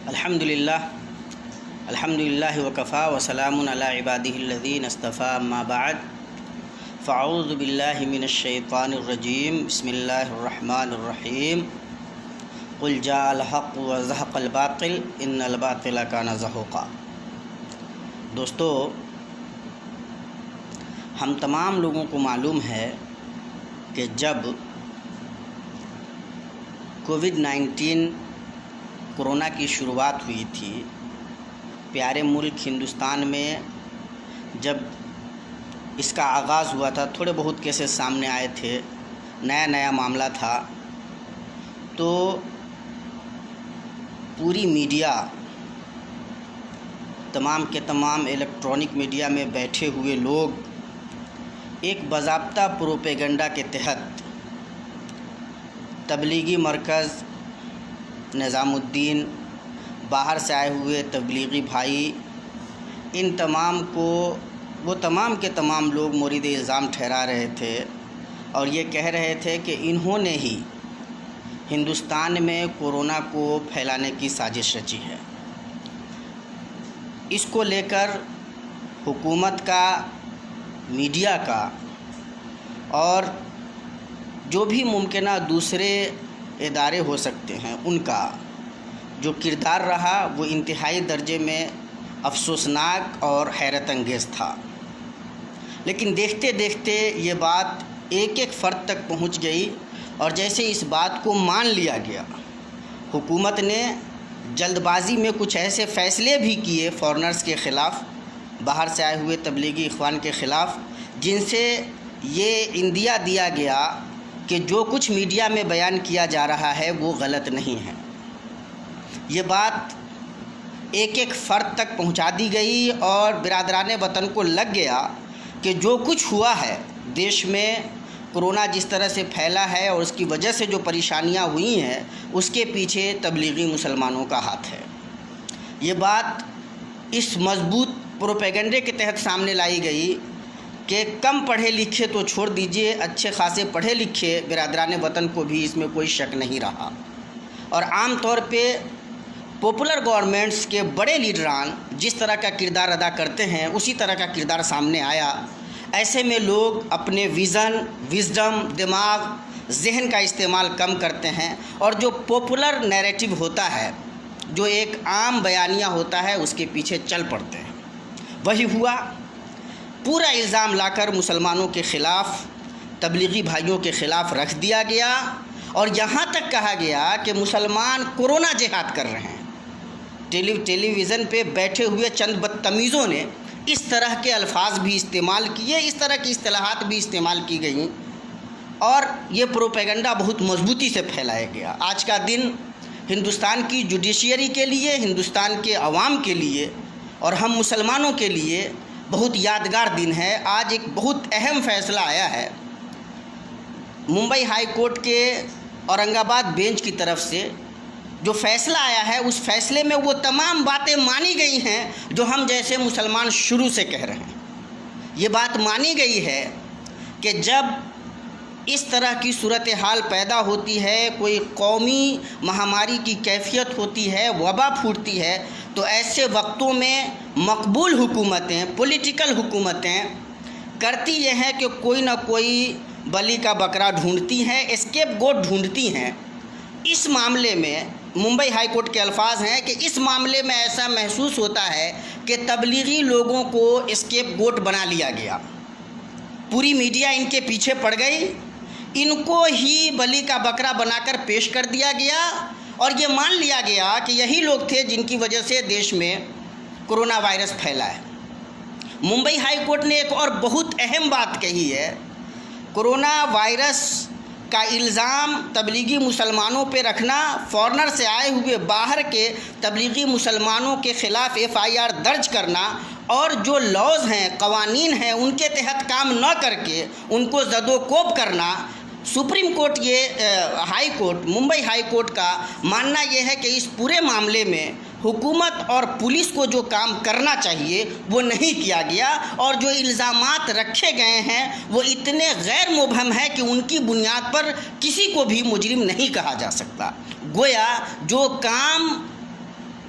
الحمدللہ وکفا وسلام علی عبادہ الذین اصطفیٰ اما بعد فاعوذ باللہ من الشیطان الرجیم بسم اللہ الرحمن الرحیم قل جاء الحق وزهق الباطل ان الباطل کان زہوقا۔ دوستو، ہم تمام لوگوں کو معلوم ہے کہ جب کووڈ-19 کورونا کی شروعات ہوئی تھی، پیارے ملک ہندوستان میں جب اس کا آغاز ہوا تھا، تھوڑے بہت کیسز سامنے آئے تھے، نیا معاملہ تھا، تو پوری میڈیا، تمام کے تمام الیکٹرانک میڈیا میں بیٹھے ہوئے لوگ ایک باضابطہ پروپیگنڈا کے تحت تبلیغی مرکز نظام الدین، باہر سے آئے ہوئے تبلیغی بھائی، ان تمام کو وہ تمام کے تمام لوگ مورد الزام ٹھہرا رہے تھے اور یہ کہہ رہے تھے کہ انہوں نے ہی ہندوستان میں کورونا کو پھیلانے کی سازش رچی ہے۔ اس کو لے کر حکومت کا، میڈیا کا اور جو بھی ممکنہ دوسرے ادارے ہو سکتے ہیں، ان کا جو کردار رہا وہ انتہائی درجے میں افسوسناک اور حیرت انگیز تھا۔ لیکن دیکھتے دیکھتے یہ بات ایک ایک فرد تک پہنچ گئی اور جیسے اس بات کو مان لیا گیا، حکومت نے جلد بازی میں کچھ ایسے فیصلے بھی کیے فارنرز کے خلاف، باہر سے آئے ہوئے تبلیغی اخوان کے خلاف، جن سے یہ اندیا دیا گیا کہ جو کچھ میڈیا میں بیان کیا جا رہا ہے وہ غلط نہیں ہے۔ یہ بات ایک ایک فرد تک پہنچا دی گئی اور برادران وطن کو لگ گیا کہ جو کچھ ہوا ہے دیش میں، کورونا جس طرح سے پھیلا ہے اور اس کی وجہ سے جو پریشانیاں ہوئی ہیں، اس کے پیچھے تبلیغی مسلمانوں کا ہاتھ ہے۔ یہ بات اس مضبوط پروپیگنڈے کے تحت سامنے لائی گئی کہ کم پڑھے لکھے تو چھوڑ دیجئے، اچھے خاصے پڑھے لکھے برادران وطن کو بھی اس میں کوئی شک نہیں رہا، اور عام طور پہ پاپولر گورنمنٹس کے بڑے لیڈران جس طرح کا کردار ادا کرتے ہیں اسی طرح کا کردار سامنے آیا۔ ایسے میں لوگ اپنے وزڈم، دماغ، ذہن کا استعمال کم کرتے ہیں اور جو پاپولر نیریٹو ہوتا ہے، جو ایک عام بیانیہ ہوتا ہے، اس کے پیچھے چل پڑتے ہیں۔ وہی ہوا، پورا الزام لا کر مسلمانوں کے خلاف، تبلیغی بھائیوں کے خلاف رکھ دیا گیا اور یہاں تک کہا گیا کہ مسلمان کورونا جہاد کر رہے ہیں۔ ٹیلی ویژن پہ بیٹھے ہوئے چند بدتمیزوں نے اس طرح کے الفاظ بھی استعمال کیے، اس طرح کی اصطلاحات بھی استعمال کی گئیں اور یہ پروپیگنڈا بہت مضبوطی سے پھیلایا گیا۔ آج کا دن ہندوستان کی جوڈیشری کے لیے، ہندوستان کے عوام کے لیے اور ہم مسلمانوں کے لیے بہت یادگار دن ہے۔ آج ایک بہت اہم فیصلہ آیا ہے۔ ممبئی ہائی کورٹ کے اورنگ آباد بینچ کی طرف سے جو فیصلہ آیا ہے، اس فیصلے میں وہ تمام باتیں مانی گئی ہیں جو ہم جیسے مسلمان شروع سے کہہ رہے ہیں۔ یہ بات مانی گئی ہے کہ جب اس طرح کی صورتحال پیدا ہوتی ہے، کوئی قومی مہاماری کی کیفیت ہوتی ہے، وبا پھوٹتی ہے، تو ایسے وقتوں میں مقبول حکومتیں، پولیٹیکل حکومتیں کرتی یہ ہیں کہ کوئی نہ کوئی بلی کا بکرا ڈھونڈتی ہیں، اسکیپ گوٹ ڈھونڈتی ہیں۔ اس معاملے میں ممبئی ہائی کورٹ کے الفاظ ہیں کہ اس معاملے میں ایسا محسوس ہوتا ہے کہ تبلیغی لوگوں کو اسکیپ گوٹ بنا لیا گیا، پوری میڈیا ان کے پیچھے پڑ گئی، ان کو ہی بلی کا بکرا بنا کر پیش کر دیا گیا اور یہ مان لیا گیا کہ یہی لوگ تھے جن کی وجہ سے دیش میں کورونا وائرس پھیلا ہے۔ ممبئی ہائی کورٹ نے ایک اور بہت اہم بات کہی ہے، کورونا وائرس کا الزام تبلیغی مسلمانوں پہ رکھنا، فارنر سے آئے ہوئے باہر کے تبلیغی مسلمانوں کے خلاف FIR درج کرنا اور جو لاز ہیں، قوانین ہیں، ان کے تحت کام نہ کر کے ان کو زد و کوب کرنا۔ Supreme court, high court, Mumbai high court کا ماننا یہ ہے کہ اس پورے معاملے میں حکومت اور پولیس کو جو کام کرنا چاہیے وہ نہیں کیا گیا، اور جو الزامات رکھے گئے ہیں وہ اتنے غیر مبہم ہیں کہ ان کی بنیاد پر کسی کو بھی مجرم نہیں کہا جا سکتا۔ گویا جو کام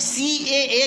CAA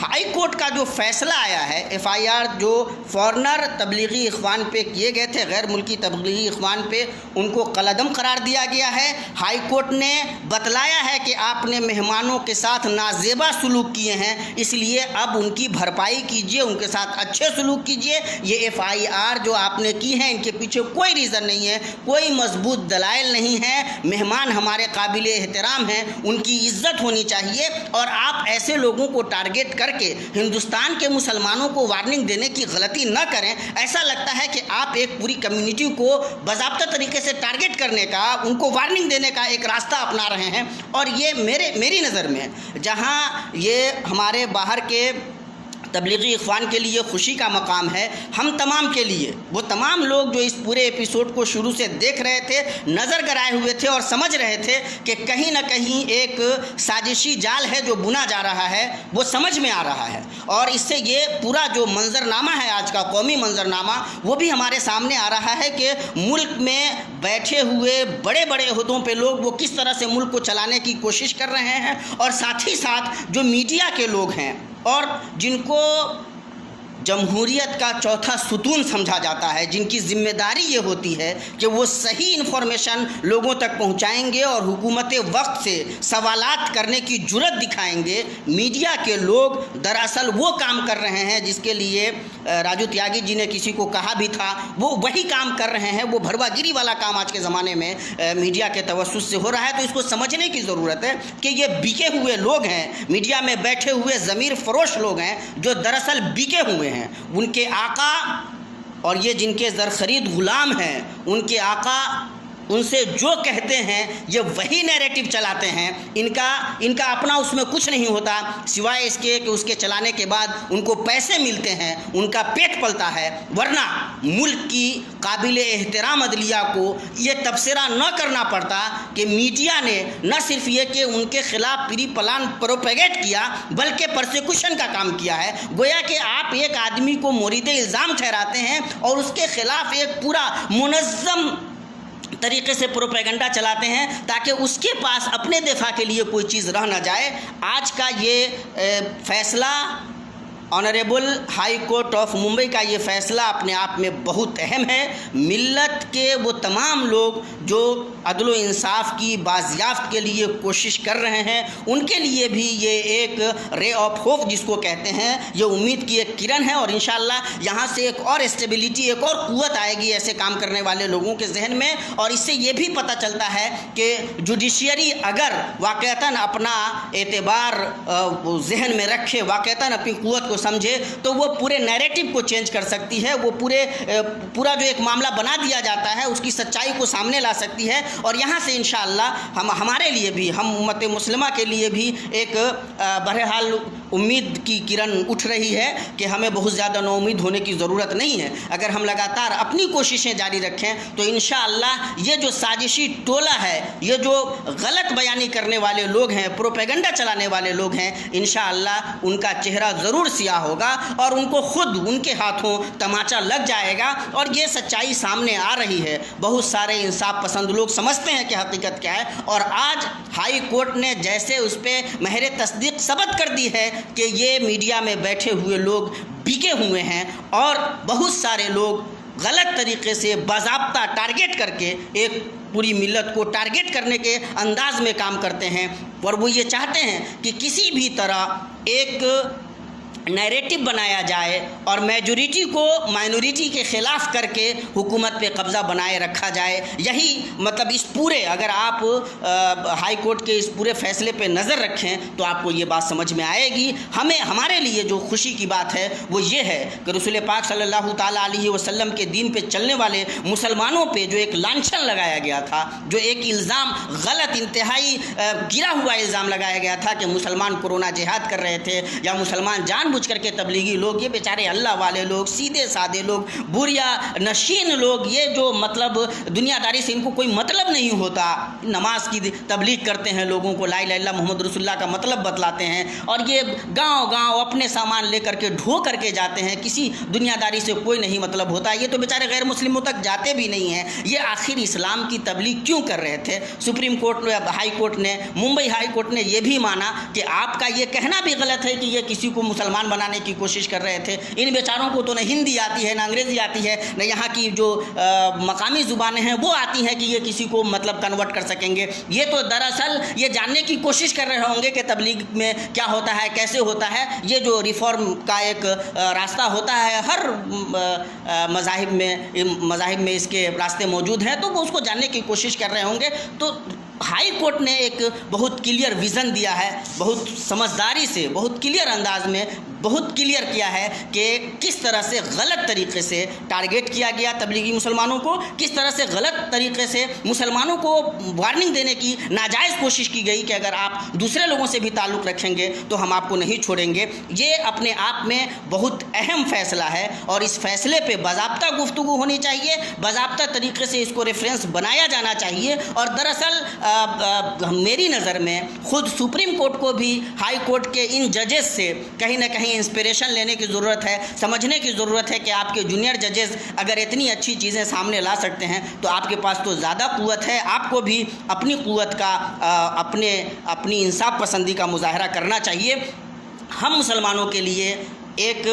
ہائی کورٹ کا جو فیصلہ آیا ہے، FIR جو فورنر تبلیغی اخوان پہ کیے گئے تھے، غیر ملکی تبلیغی اخوان پہ، ان کو کالعدم قرار دیا گیا ہے۔ ہائی کورٹ نے بتلایا ہے کہ آپ نے مہمانوں کے ساتھ نازیبا سلوک کیے ہیں، اس لیے اب ان کی بھرپائی کیجیے، ان کے ساتھ اچھے سلوک کیجیے۔ یہ FIR جو آپ نے کی ہیں، ان کے پیچھے کوئی ریزن نہیں ہے، کوئی مضبوط دلائل نہیں ہے۔ مہمان ہمارے قابل احترام ہیں، ان کی عزت ہونی چاہیے، اور آپ ایسے لوگوں کو ٹارگٹ کر کے ہندوستان کے مسلمانوں کو وارننگ دینے کی غلطی نہ کریں۔ ایسا لگتا ہے کہ آپ ایک پوری کمیونٹی کو باضابطہ طریقے سے ٹارگٹ کرنے کا، ان کو وارننگ دینے کا ایک راستہ اپنا رہے ہیں، اور یہ میری نظر میں جہاں یہ ہمارے باہر کے تبلیغی اخوان کے لیے خوشی کا مقام ہے، ہم تمام کے لیے، وہ تمام لوگ جو اس پورے ایپیسوڈ کو شروع سے دیکھ رہے تھے، نظر گرائے ہوئے تھے اور سمجھ رہے تھے کہ کہیں نہ کہیں ایک سازشی جال ہے جو بنا جا رہا ہے، وہ سمجھ میں آ رہا ہے، اور اس سے یہ پورا جو منظرنامہ ہے آج کا قومی منظرنامہ، وہ بھی ہمارے سامنے آ رہا ہے کہ ملک میں بیٹھے ہوئے بڑے بڑے عہدوں پہ لوگ وہ کس طرح سے ملک کو چلانے کی کوشش کر رہے ہیں، اور ساتھ ہی ساتھ جو میڈیا کے لوگ ہیں اور جن کو جمہوریت کا چوتھا ستون سمجھا جاتا ہے، جن کی ذمہ داری یہ ہوتی ہے کہ وہ صحیح انفارمیشن لوگوں تک پہنچائیں گے اور حکومت وقت سے سوالات کرنے کی جرت دکھائیں گے، میڈیا کے لوگ دراصل وہ کام کر رہے ہیں جس کے لیے راجو تیاگی جی نے کسی کو کہا بھی تھا، وہ وہی کام کر رہے ہیں، وہ بھروا گیری والا کام آج کے زمانے میں میڈیا کے توسط سے ہو رہا ہے۔ تو اس کو سمجھنے کی ضرورت ہے کہ یہ بکے ہوئے لوگ ہیں، میڈیا میں بیٹھے ہوئے ضمیر فروش لوگ ہیں جو دراصل بکے ہوئے ہیں، ان کے آقا اور یہ جن کے زر خرید غلام ہیں، ان کے آقا ان سے جو کہتے ہیں یہ وہی نیریٹو چلاتے ہیں، ان کا اپنا اس میں کچھ نہیں ہوتا سوائے اس کے کہ اس کے چلانے کے بعد ان کو پیسے ملتے ہیں، ان کا پیٹ پلتا ہے، ورنہ ملک کی قابل احترام عدلیہ کو یہ تبصرہ نہ کرنا پڑتا کہ میڈیا نے نہ صرف یہ کہ ان کے خلاف پری پلان پروپیگیٹ کیا بلکہ پرسیکوشن کا کام کیا ہے، گویا کہ آپ ایک آدمی کو مورد الزام ٹھہراتے ہیں اور اس کے خلاف ایک پورا منظم طریقے سے پروپیگنڈا چلاتے ہیں تاکہ اس کے پاس اپنے دفاع کے لیے کوئی چیز رہ نہ جائے۔ آج کا یہ فیصلہ honourable high court of Mumbai کا یہ فیصلہ اپنے آپ میں بہت اہم ہے۔ ملت کے وہ تمام لوگ جو عدل و انصاف کی بازیافت کے لیے کوشش کر رہے ہیں، ان کے لیے بھی یہ ایک رے آف ہوپ جس کو کہتے ہیں، یہ امید کی ایک کرن ہے، اور انشاءاللہ یہاں سے ایک اور اسٹیبلٹی، ایک اور قوت آئے گی ایسے کام کرنے والے لوگوں کے ذہن میں، اور اس سے یہ بھی پتہ چلتا ہے کہ جوڈیشیری اگر واقعتاً اپنا اعتبار ذہن میں رکھے، واقعتاً اپنی قوت کو سمجھے، تو وہ پورے نیریٹو کو چینج کر سکتی ہے، وہ پورا جو ایک معاملہ بنا دیا جاتا ہے اس کی سچائی کو سامنے لا سکتی ہے، اور یہاں سے انشاءاللہ ہمارے لیے بھی، ہم امت مسلمہ کے لیے بھی ایک بہرحال امید کی کرن اٹھ رہی ہے کہ ہمیں بہت زیادہ نا امید ہونے کی ضرورت نہیں ہے۔ اگر ہم لگاتار اپنی کوششیں جاری رکھیں تو انشاءاللہ یہ جو سازشی ٹولہ ہے، یہ جو غلط بیانی کرنے والے لوگ ہیں، پروپیگنڈا چلانے والے لوگ ہیں، انشاءاللہ ان کا چہرہ ضرور سیاہ ہوگا اور ان کو خود ان کے ہاتھوں تماچا لگ جائے گا، اور یہ سچائی سامنے آ رہی ہے۔ بہت سارے انصاف پسند لوگ سمجھتے ہیں کہ حقیقت کیا ہے، اور آج ہائی کورٹ نے جیسے اس پہ مہر تصدیق ثبت کر دی ہے کہ یہ میڈیا میں بیٹھے ہوئے لوگ بکے ہوئے ہیں، اور بہت سارے لوگ غلط طریقے سے باضابطہ ٹارگٹ کر کے ایک پوری ملت کو ٹارگٹ کرنے کے انداز میں کام کرتے ہیں، اور وہ یہ چاہتے ہیں کہ کسی بھی طرح ایک نیریٹو بنایا جائے اور میجورٹی کو مائنورٹی کے خلاف کر کے حکومت پہ قبضہ بنائے رکھا جائے۔ یہی مطلب اس پورے، اگر آپ ہائی کورٹ کے اس پورے فیصلے پہ نظر رکھیں تو آپ کو یہ بات سمجھ میں آئے گی۔ ہمارے لیے جو خوشی کی بات ہے وہ یہ ہے کہ رسول پاک صلی اللہ تعالیٰ علیہ وسلم کے دین پہ چلنے والے مسلمانوں پہ جو ایک لانچھن لگایا گیا تھا، جو ایک الزام غلط، انتہائی گرا ہوا الزام لگایا گیا تھا کہ مسلمان کورونا جہاد کر رہے تھے یا مسلمان جان بوجھ کر کے تبلیغی لوگ، یہ بیچارے اللہ والے لوگ، سیدھے سادے لوگ، بریا نشین لوگ، یہ جو مطلب دنیا داری سے ان کو کوئی مطلب نہیں ہوتا، نماز کی تبلیغ کرتے ہیں، لوگوں کو لا الہ الا اللہ محمد رسول اللہ کا مطلب بتلاتے ہیں، اور یہ گاؤں گاؤں اپنے سامان لے کر کے ڈھو کر کے جاتے ہیں، کسی دنیا داری سے کوئی نہیں مطلب ہوتا. یہ تو بیچارے غیر مسلموں تک جاتے بھی نہیں ہیں. یہ آخر اسلام کی تبلیغ کیوں کر رہے تھے؟ سپریم کورٹ ہائی کورٹ نے، ممبئی ہائی کورٹ نے یہ بھی مانا کہ آپ کا یہ کہنا بھی غلط ہے کہ یہ کسی کو مسلمان بنانے کی کوشش کر رہے تھے. ان بیچاروں کو تو نہ ہندی آتی ہے، نہ انگریزی آتی ہے، نہ یہاں کی جو مقامی زبانیں ہیں وہ آتی ہیں کہ یہ کسی کو مطلب کنورٹ کر سکیں گے. یہ تو دراصل یہ جاننے کی کوشش کر رہے ہوں گے کہ تبلیغ میں کیا ہوتا ہے، کیسے ہوتا ہے. یہ جو ریفارم کا ایک راستہ ہوتا ہے، ہر مذاہب میں اس کے راستے موجود ہیں، تو وہ اس کو جاننے کی کوشش کر رہے ہوں گے. تو ہائی کورٹ نے ایک بہت کلیئر ویژن دیا ہے، بہت سمجھداری سے، بہت کلیئر انداز میں بہت کلیئر کیا ہے کہ کس طرح سے غلط طریقے سے ٹارگیٹ کیا گیا تبلیغی مسلمانوں کو، کس طرح سے غلط طریقے سے مسلمانوں کو وارننگ دینے کی ناجائز کوشش کی گئی کہ اگر آپ دوسرے لوگوں سے بھی تعلق رکھیں گے تو ہم آپ کو نہیں چھوڑیں گے. یہ اپنے آپ میں بہت اہم فیصلہ ہے، اور اس فیصلے پہ باضابطہ گفتگو ہونی چاہیے، باضابطہ طریقے سے اس کو ریفرنس بنایا جانا چاہیے. اور دراصل میری نظر میں خود سپریم کورٹ کو بھی ہائی کورٹ کے ان ججز سے کہیں نہ کہیں انسپریشن لینے کی ضرورت ہے، سمجھنے کی ضرورت ہے کہ آپ کے جونیئر ججز اگر اتنی اچھی چیزیں سامنے لا سکتے ہیں تو آپ کے پاس تو زیادہ قوت ہے. آپ کو بھی اپنی قوت کا، اپنی انصاف پسندی کا مظاہرہ کرنا چاہیے. ہم مسلمانوں کے لیے ایک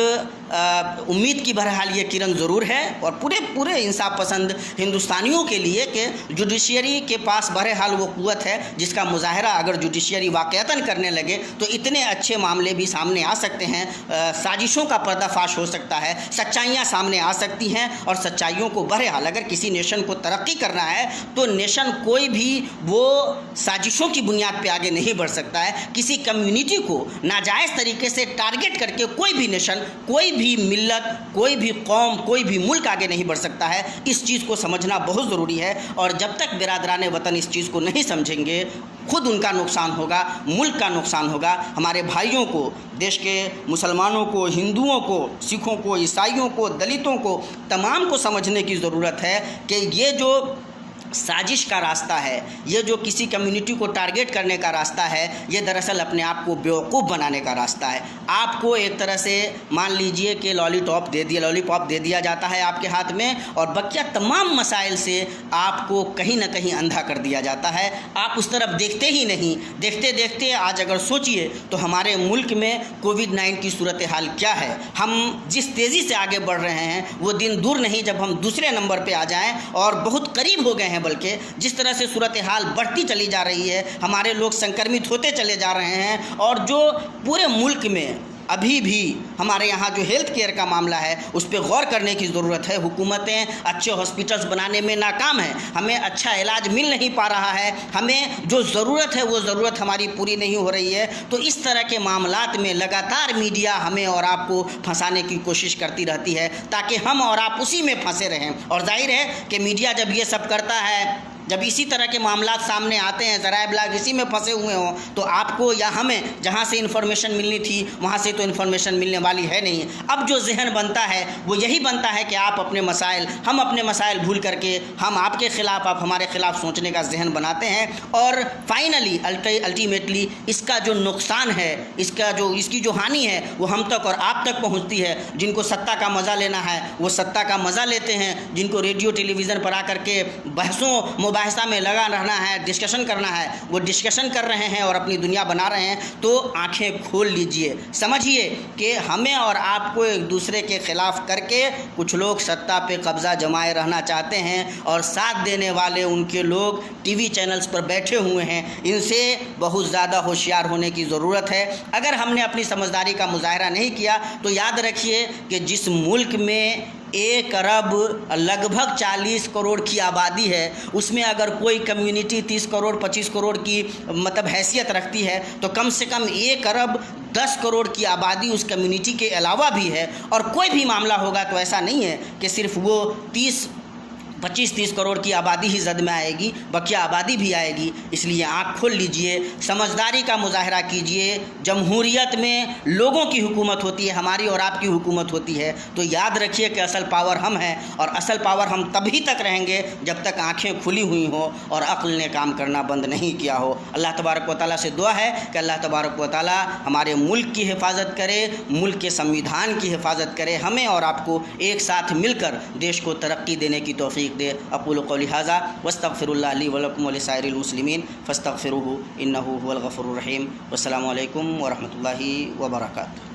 امید کی بہرحال یہ کرن ضرور ہے، اور پورے انصاف پسند ہندوستانیوں کے لیے کہ جوڈیشیری کے پاس بہرحال وہ قوت ہے جس کا مظاہرہ اگر جوڈیشیری واقعتاً کرنے لگے تو اتنے اچھے معاملے بھی سامنے آ سکتے ہیں، سازشوں کا پردہ فاش ہو سکتا ہے، سچائیاں سامنے آ سکتی ہیں. اور سچائیوں کو بہرحال اگر کسی نیشن کو ترقی کرنا ہے تو نیشن کوئی بھی وہ سازشوں کی بنیاد پہ آگے نہیں بڑھ سکتا ہے. کسی کمیونٹی کو ناجائز طریقے سے ٹارگٹ کر کے کوئی بھی نیشن، کوئی بھی ملت، کوئی بھی قوم، کوئی بھی ملک آگے نہیں بڑھ سکتا ہے. اس چیز کو سمجھنا بہت ضروری ہے، اور جب تک برادران وطن اس چیز کو نہیں سمجھیں گے خود ان کا نقصان ہوگا، ملک کا نقصان ہوگا. ہمارے بھائیوں کو، دیش کے مسلمانوں کو، ہندوؤں کو، سکھوں کو، عیسائیوں کو، دلتوں کو، تمام کو سمجھنے کی ضرورت ہے کہ یہ جو سازش کا راستہ ہے، یہ جو کسی کمیونٹی کو ٹارگیٹ کرنے کا راستہ ہے، یہ دراصل اپنے آپ کو بیوقوف بنانے کا راستہ ہے. آپ کو ایک طرح سے مان لیجئے کہ لالی پاپ دے دیا جاتا ہے آپ کے ہاتھ میں، اور بقیہ تمام مسائل سے آپ کو کہیں نہ کہیں اندھا کر دیا جاتا ہے. آپ اس طرف دیکھتے ہی نہیں. دیکھتے آج اگر سوچئے تو ہمارے ملک میں کووڈ-19 کی صورتحال کیا ہے. ہم جس تیزی سے آگے بڑھ رہے ہیں وہ دن دور نہیں جب ہم دوسرے نمبر پہ آ جائیں، اور بہت قریب ہو گئے ہیں. بلکہ جس طرح سے صورتحال بڑھتی چلی جا رہی ہے، ہمارے لوگ سنکرمت ہوتے چلے جا رہے ہیں، اور جو پورے ملک میں ابھی بھی ہمارے یہاں جو ہیلتھ کیئر کا معاملہ ہے اس پہ غور کرنے کی ضرورت ہے. حکومتیں اچھے ہاسپٹلز بنانے میں ناکام ہیں، ہمیں اچھا علاج مل نہیں پا رہا ہے، ہمیں جو ضرورت ہے وہ ضرورت ہماری پوری نہیں ہو رہی ہے. تو اس طرح کے معاملات میں لگاتار میڈیا ہمیں اور آپ کو پھنسانے کی کوشش کرتی رہتی ہے تاکہ ہم اور آپ اسی میں پھنسے رہیں. اور ظاہر ہے کہ میڈیا جب یہ سب کرتا ہے، جب اسی طرح کے معاملات سامنے آتے ہیں، ذرائع ابلاغ اسی میں پھنسے ہوئے ہوں، تو آپ کو یا ہمیں جہاں سے انفارمیشن ملنی تھی وہاں سے تو انفارمیشن ملنے والی ہے نہیں. اب جو ذہن بنتا ہے وہ یہی بنتا ہے کہ آپ اپنے مسائل، ہم اپنے مسائل بھول کر کے ہم آپ کے خلاف، آپ ہمارے خلاف سوچنے کا ذہن بناتے ہیں. اور فائنلی الٹیمیٹلی اس کا جو نقصان ہے، اس کی جو ہانی ہے وہ ہم تک اور آپ تک پہنچتی ہے. جن کو سطح کا مزہ لینا ہے وہ سطح کا مزہ لیتے ہیں، جن کو ریڈیو ٹیلی ویژن پر آ کر کے مباحثہ میں لگا رہنا ہے، ڈسکشن کرنا ہے، وہ ڈسکشن کر رہے ہیں اور اپنی دنیا بنا رہے ہیں. تو آنکھیں کھول لیجئے، سمجھیے کہ ہمیں اور آپ کو ایک دوسرے کے خلاف کر کے کچھ لوگ سطح پہ قبضہ جمائے رہنا چاہتے ہیں، اور ساتھ دینے والے ان کے لوگ ٹی وی چینلز پر بیٹھے ہوئے ہیں. ان سے بہت زیادہ ہوشیار ہونے کی ضرورت ہے. اگر ہم نے اپنی سمجھداری کا مظاہرہ نہیں کیا تو یاد رکھیے کہ جس ملک میں 1 ارب لگ بھگ 40 کروڑ کی آبادی ہے، اس میں اگر کوئی کمیونٹی 30 کروڑ 25 کروڑ کی مطلب حیثیت رکھتی ہے تو کم سے کم 1 ارب 10 کروڑ کی آبادی اس کمیونٹی کے علاوہ بھی ہے. اور کوئی بھی معاملہ ہوگا تو ایسا نہیں ہے کہ صرف وہ 30 25-30 کروڑ کی آبادی ہی زد میں آئے گی، بقیہ آبادی بھی آئے گی۔ اس لیے آنکھ کھول لیجئے، سمجھداری کا مظاہرہ کیجئے۔ جمہوریت میں لوگوں کی حکومت ہوتی ہے، ہماری اور آپ کی حکومت ہوتی ہے، تو یاد رکھیے کہ اصل پاور ہم ہیں، اور اصل پاور ہم تبھی تک رہیں گے جب تک آنکھیں کھلی ہوئی ہوں اور عقل نے کام کرنا بند نہیں کیا ہو۔ اللہ تبارک و تعالیٰ سے دعا ہے کہ اللہ تبارک و تعالیٰ ہمارے ملک کی حفاظت کرے، ملک کے سنویدھان کی حفاظت کرے، ہمیں اور آپ کو ایک ساتھ مل کر دیش کو ترقی دینے کی توفیق دے۔ اقول قولی ھذا واستغفر اللہ لی ولکم ولسائر المسلمین فاستغفروہ انہ هو الغفور الرحیم۔ والسلام علیکم ورحمۃ اللہ وبرکاتہ۔